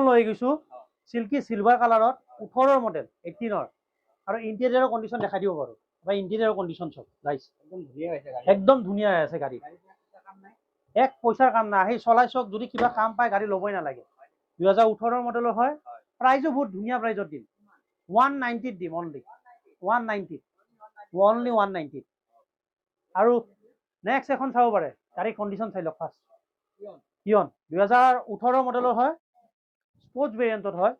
লৈ গৈছো silky silver কালাৰত 18 মডেল 18 আৰু ইন্টেৰিয়ৰৰ কন্ডিশন দেখাই দিব পাৰো বা ইন্টেৰিয়ৰৰ কন্ডিশন সব গাইস একদম ধুনীয়া আছে গাড়ী এক পইচাৰ কাম নাই আহি চলাই চক যদি কিবা কাম পায় গাড়ী ল'বই নালাগে 2018 মডেলৰ হয় প্ৰাইসও বহুত ধুনীয়া প্ৰাইসত দিম 190 দিম অনলি 190 অনলি 190 আৰু নেক্সট এখন চাব পাৰে গাড়ী কন্ডিশন চাই লওক ফাৰ্ষ্ট কিয়ন 2018 মডেলৰ হয় স্পোৰ্টস ভেৰিয়েন্টত হয়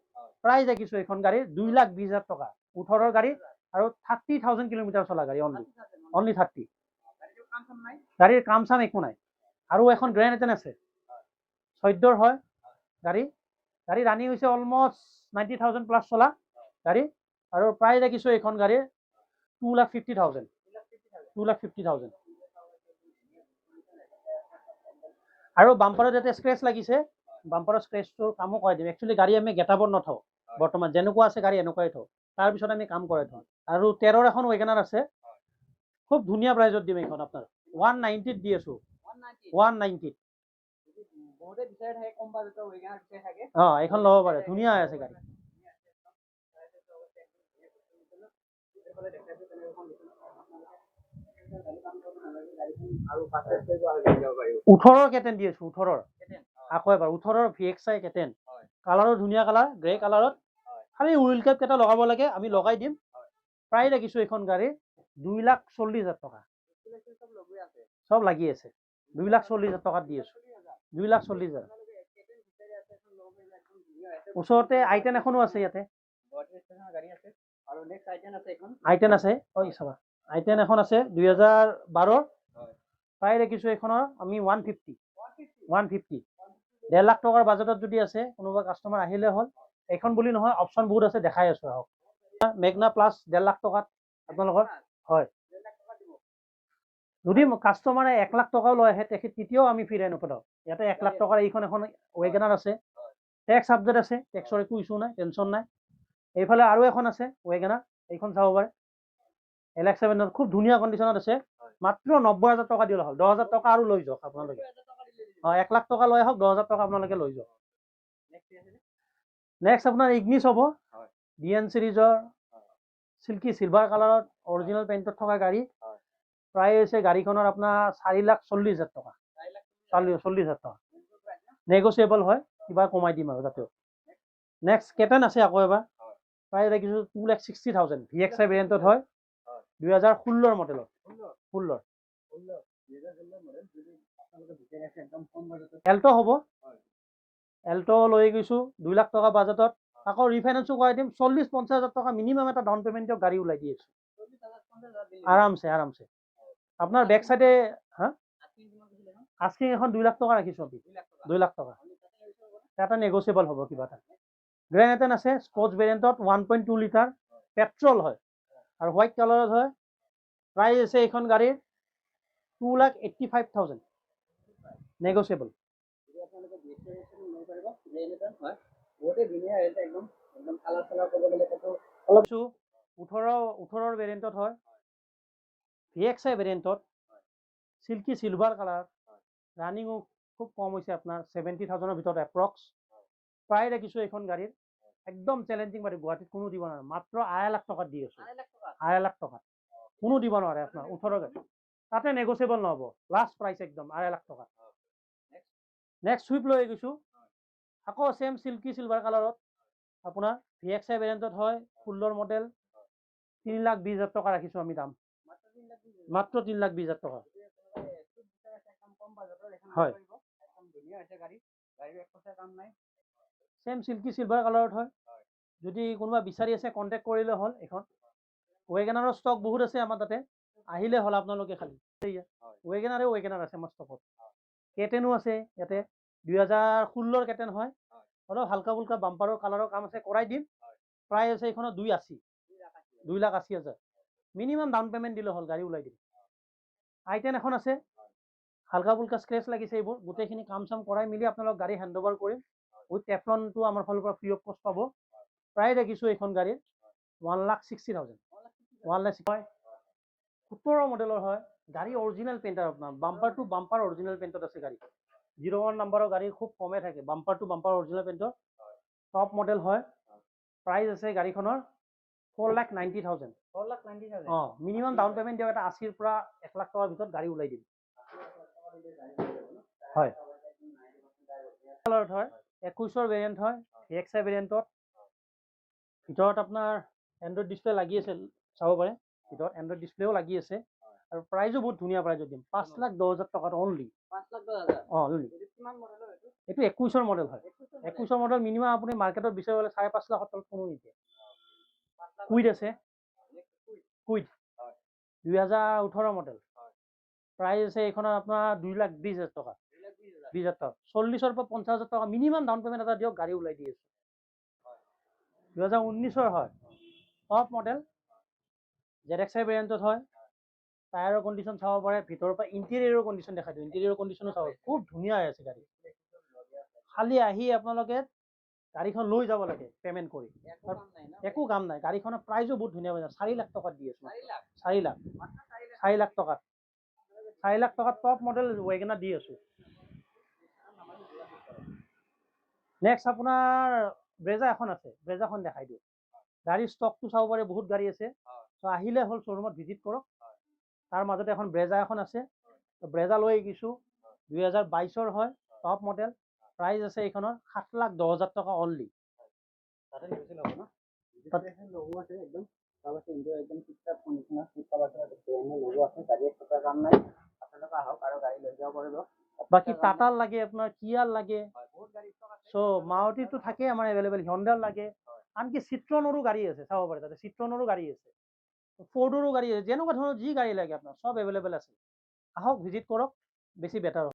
প্ৰাইস দেখিছো এখন গাড়ী 2,20,000 টকা 18 গাড়ী আৰু 30,000 কিলোমিটাৰ চলা গাড়ী অনলি 30 গাড়ীৰ কাম চাম একো নাই আৰু এখন গ্ৰেণ্ড এটেন আছে 14 হয় গাড়ী ৰানিং হৈছে অলমোস্ট 90,000 প্লাস চলা গাড়ী আৰু প্ৰাইস দেখিছো এখন গাড়ীৰ 2,50,000 আৰু বাম্পাৰত যাতে স্ক্ৰেচ লাগিছে বাম্পাৰৰ স্ক্ৰেচটোৰ কামো কৰাই দিম একচুৱেলি গাড়ী আমি গেটাবত নথওঁ বৰ্তমান যেনেকুৱা আছে গাড়ী এনেকুৱাই থওঁ তাৰপিছত আমি কাম কৰাই থওঁ আৰু 13 এখন ৱেগনাৰ আছে খুব ধুনীয়া প্ৰাইজত দিম এইখন আপোনাৰ 190 দি আছো 190 বহুতে বিচাৰি থাকে কম বাজেটৰ ৱেগনাৰ বিচাৰি থাকে এইখন ল'ব পাৰে ধুনীয়া আছে গাড়ী ওঠৰৰ কেটেন দি আছো 18 আকৌ এবাৰ 18 VXI কেটেন কালাৰো ধুনীয়া কালাৰ গ্ৰে কালাৰত খালি হুইল কেপ কেইটা লগাব লাগে আমি লগাই দিম প্ৰায় দেখিছো এখন গাড়ী 2,40,000 টকা সব লাগি আছে 2,40,000 টকাত দি আছো 2,40,000 ওচৰতে আইটেন এখনো আছে ইয়াতে আইটেন আছে চাবা আইটেন এখন আছে 2012 প্ৰায় দেখিছো এখনৰ আমি 150 1.5 লাখ টকাৰ বাজেটত যদি আছে কোনোবা কাস্টমাৰ আহিলে হ'ল এখন বুলি নহয় অপচন বহুত আছে দেখাই আছো আহক মেগনা প্লাস 1.5 লাখ টকাত আপোনালোকৰ হয় যদি কাস্টমাৰে 1 লাখ টকাও লৈ আহে তেতিয়াও আমি ফিৰাই নপঠাও ইয়াতে 1 লাখ টকাৰ এইখন এখন ৱেগনাৰ আছে টেক্স আপডেট আছে টেক্সৰ একো ইস্যু নাই টেনশন নাই এইফালে আৰু এখন আছে ৱেগনাৰ এইখন চাব পাৰে LX7 খুব ধুনীয়া কন্ডিশনত আছে মাত্ৰ 90,000 টকা দিলে হ'ল 10,000 টকা আৰু লৈ যাওক আপোনালোকে 1 লাখ টকা লৈ আহক 10,000 টকা আপোনালোকে লৈ যাওক নেক্সট আপোনাৰ ইগনিছ হ'ব DN সিৰিজৰ সিল্কি সিলভাৰ কালাৰত অৰিজিনেল পেইণ্টত থকা গাড়ী প্ৰায় হৈছে গাড়ীখনৰ আপোনাৰ 4,40,000 টকা 40,000 টকা নেগোচিয়েবল হয় কিবা কমাই দিম আৰু তাতেও নেক্সট কেটেন আছে আকৌ এবাৰ প্ৰায় দেখিছো 2,60,000 VXI ভেৰিয়েণ্টত হয় 2016 মডেলৰ 16 এল্টো হ'ব এল্টো লৈ গৈছো 2 লাখ টকা বাজেটত আকৌ ৰিফাইনেন্সও কৰাই দিম 40-50,000 টকা মিনিমাম এটা ডাউন পেমেন্টৰ গাড়ী ওলাই দি আছো আৰামছে আপোনাৰ বেক সাইডে হা আস্কিং এখন 2 লাখ টকা ৰাখিছো আমি 2 লাখ টকা এটা নেগোচিয়েবল হ'ব কিবা এটা গ্ৰেণ্ড এটেন আছে স্পোৰ্টস ভেৰিয়েন্টত 1.2 লিটাৰ পেট্ৰল হয় আৰু হোৱাইট কালাৰত হয় প্ৰাইস আছে এইখন গাড়ীৰ 2,85,000 নেগোচিয়েবল 18 ভেৰিয়েন্টত হয় VXI ভেৰিয়েন্টত সিল্কি সিলভাৰ কালাৰ ৰানিংও খুব কম হৈছে আপোনাৰ 70,000 ভিতৰত এপ্ৰক্স প্ৰায় দেখিছো এইখন গাড়ীৰ একদম চ্যালেঞ্জিং গাড়ী গুৱাহাটীত কোনো দিব নোৱাৰে মাত্ৰ 2.5 লাখ টকাত দি আছো 2.5 লাখ টকা কোনো দিব নোৱাৰে আপোনাৰ 18 গাড়ী তাতে নেগোচিয়েবল নহব লাষ্ট প্ৰাইস একদম 2.5 লাখ টকা নেক্সট সুইফট লৈ গৈছো আকৌ সেম সিল্কি সিলভাৰ কালাৰত আপোনাৰ VXI ভেৰিয়েন্টত হয় 16 মডেল 3,20,000 টকা ৰাখিছো আমি দাম মাত্ৰ 3,20,000 টকা হয় সেম সিল্কি সিলভাৰ কালাৰত হয় যদি কোনোবা বিচাৰি আছে কন্টেক্ট কৰিলে হ'ল এখন ৱেগনাৰৰ ষ্টক বহুত আছে আমাৰ তাতে আহিলে হ'ল আপোনালোকে খালি ৱেগনাৰ আছে আমাৰ ষ্টকত কেটেনো আছে ইয়াতে 2016 কেটেন হয় অলপ হালকা ফুলকা বাম্পাৰৰ কালাৰৰ কাম আছে কৰাই দিম প্ৰাইস আছে এইখনৰ 2,80,000 মিনিমাম ডাউন পেমেন্ট দিলে হ'ল গাড়ী ওলাই দিম আইটেন এখন আছে হালকা ফুলকা স্ক্ৰেচ লাগিছে এইবোৰ গোটেইখিনি কাম চাম কৰাই মিলি আপোনালোক গাড়ী হেণ্ডঅভাৰ কৰিম উইথ টেফলনটো আমাৰ ফালৰ পৰা ফ্ৰী অফ কষ্ট পাব প্ৰায় দেখিছো এইখন গাড়ী 1,60,000 17 মডেলৰ হয় গাড়ী অৰিজিনেল পেইণ্টাৰ আপোনাৰ বাম্পাৰ টু বাম্পাৰ অৰিজিনেল পেইণ্টত আছে গাড়ী 01 নম্বৰৰ গাড়ী খুব কমে থাকে বাম্পাৰ টু বাম্পাৰ অৰিজিনেল পেইণ্টৰ টপ মডেল হয়। প্ৰাইচ আছে গাড়ীখনৰ 4,90,000। 4,90,000 অঁ, মিনিমাম ডাউন পে'মেণ্ট দিয়ক, এটা 80ৰ পৰা 1 লাখ টকাৰ ভিতৰত গাড়ী ওলাই দিম। হয়, কালাৰত হয়, 21ৰ ভেৰিয়েণ্ট হয়, VXI ভেৰিয়েণ্টত। ভিতৰত আপোনাৰ এণ্ড্ৰইড ডিছপ্লে লাগি আছে, চাব পাৰে। ভিতৰত এণ্ড্ৰইড ডিছপ্লেও লাগি আছে আৰু প্ৰাইজো বহুত ধুনীয়া প্ৰাইজত দিম, 5,10,000 টকাত অনলি। 5,10,000 অঁ, অনলি। কিমান মডেলৰ এইটো? এইটো 21ৰ মডেল হয়। 21ৰ মডেল মিনিমাম আপুনি মাৰ্কেটত বিচাৰিব গ'লে 5.5 লাখৰ তলত কোনো নিদিয়ে। কুইড আছে, কুইড 2018 মডেল। প্ৰাইচ আছে এইখনৰ আপোনাৰ 2,20,000 টকা। 20,000 টকা, 40,000 পৰা 50,000 টকা মিনিমাম ডাউন পে'মেণ্ট এটা দিয়ক, গাড়ী ওলাই দি আছে। 2019ৰ হয়, টপ মডেল, ZXI ভেৰিয়েণ্টত হয়। টায়াৰৰ কণ্ডিশ্যন চাব পাৰে, ভিতৰৰ পৰা ইণ্টেৰিয়ৰৰ কণ্ডিশ্যন দেখাই দিওঁ। ইণ্টেৰিয়ৰৰ কণ্ডিশ্যনো চাব, খুব ধুনীয়া হৈ আছে গাড়ী। খালি আহি আপোনালোকে গাড়ীখন লৈ যাব লাগে পে'মেণ্ট কৰি, একো কাম নাই। গাড়ীখনৰ প্ৰাইজো বহুত ধুনীয়া হৈ আছে, 4 লাখ টকাত দি আছোঁ। 4 লাখ, 4 লাখ টকাত, 4 লাখ টকাত টপ মডেল ৱেগনাৰ দি আছোঁ। নেক্সট আপোনাৰ ব্ৰেজা এখন আছে, ব্ৰেজাখন দেখাই দিওঁ। গাড়ীৰ ষ্টকটো চাব পাৰে, বহুত গাড়ী আছে। চ' আহিলে হ'ল, শ্ব'ৰুমত ভিজিট কৰক। তাৰ মাজতে এখন ব্ৰেজা এখন আছে, ব্ৰেজা লৈ আহিছোঁ। 2022ৰ হয়, টপ মডেল। প্ৰাইচ আছে এইখনৰ 7,10,000 টকা অনলি। তাতে নিবিছিল হ'ব ন? তাতে লগো আছে একদম, চাবাচোন একদম টিপটপ কণ্ডিশ্যনৰ, চিট চাবাচোন লগো আছে। গাড়ী একটকা কাম নাই, আপোনালোকে আহক আৰু গাড়ী লৈ যাব পাৰিব। বাকী টাটাৰ লাগে, আপোনাৰ কিয়াৰ লাগে, চ' মাৰুতিটো থাকেই আমাৰ এভেইলেবল, হণ্ডাৰ লাগে, আনকি চিট্ৰনৰো গাড়ী আছে, চাব পাৰে তাতে চিট্ৰনৰো গাড়ী আছে, ফৰ্ডৰো গাড়ী আছে, যেনেকুৱা ধৰণৰ যি গাড়ী লাগে আপোনাৰ চব এভেইলেবল আছে। আহক, ভিজিট কৰক, বেছি বেটাৰ হ'ব।